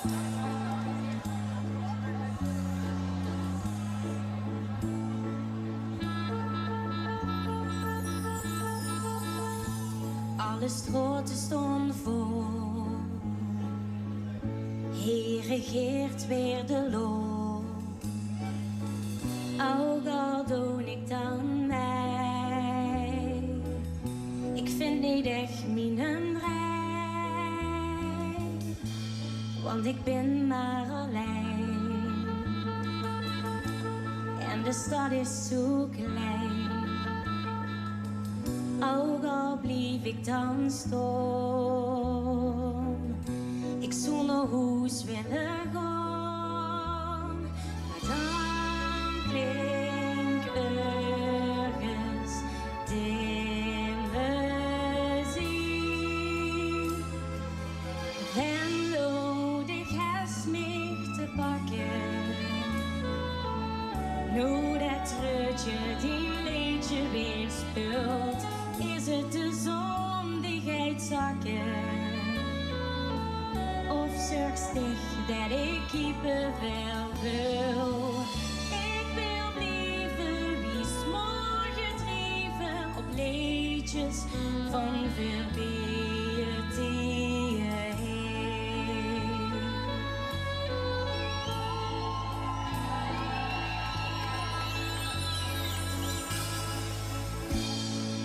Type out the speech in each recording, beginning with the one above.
Alle stroten stonden vol. Hij regeert weer de loop. Ook al doe ik dan mij. Ik vind niet echt mijn rij. Want ik ben maar alleen. En de stad is zo klein. Ook al blief ik dan staan. Ik zou naar huis willen gaan. Maar dan klinkt ergens de muziek. En nodig is mij te pakken. Nu dat treurtje die liedje weer speelt. Is het de zon die gaat zakken? Of zorgstig dat ik kippenvel wil? Ik wil blijven wie s'morgen drijven op liedjes van verbeerd die je heen.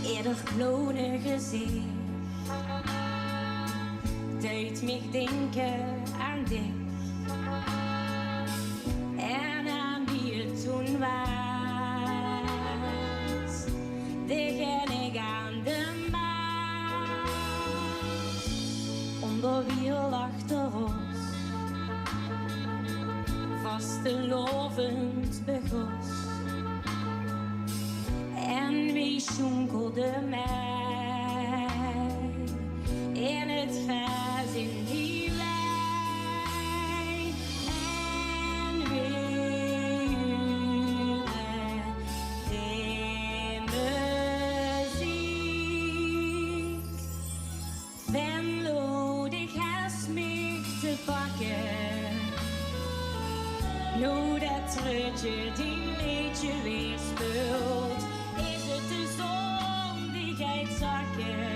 Eerder klonen gezicht deed mij denken aan dich en aan wie het toen was. Dich en ik aan de maas, onder wiel achter ons, vastelovend begos. En wie schonkelde mij in het gras in die wei. En wie huurde de muziek. Ben nodig is mij te pakken. Nu dat treurtje die liedje weer speelt. Is het de zon die gaat zakken?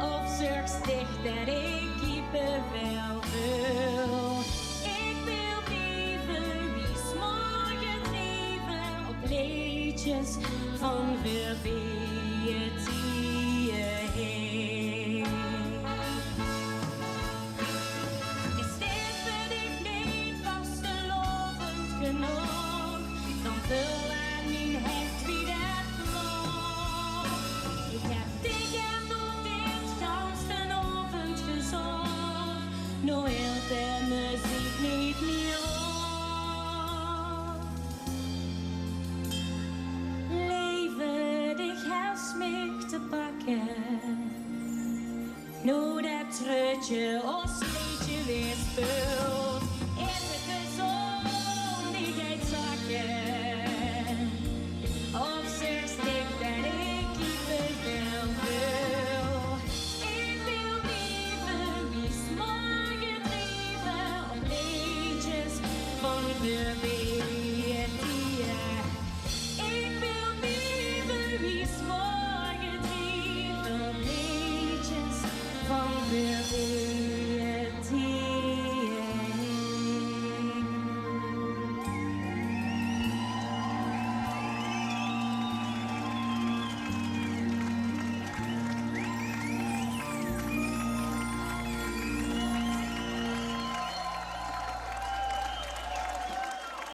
Of zorgstig dat ik kippenvel wil? Ik wil blijven wie s'morgen drijven op liedjes van verbeerd die je heen. Is dit voor dich niet vastelovend genoeg? Dan vul aan mijn hart wie dat nog. Ik heb dich en nog dit gans de avond gezocht. Nu hield de muziek niet meer op. Levendig is mij te pakken. Nu dat treurtje ons liedje weer speelt. Is het de zon die gaat zakken? Of zorgstig dat ik kippenvel wil? Ik wil blijven wie s'morgen drijven op liedjes van verbeerd die je. Ik wil blijven wie s'morgen drijven op liedjes van verbeerd.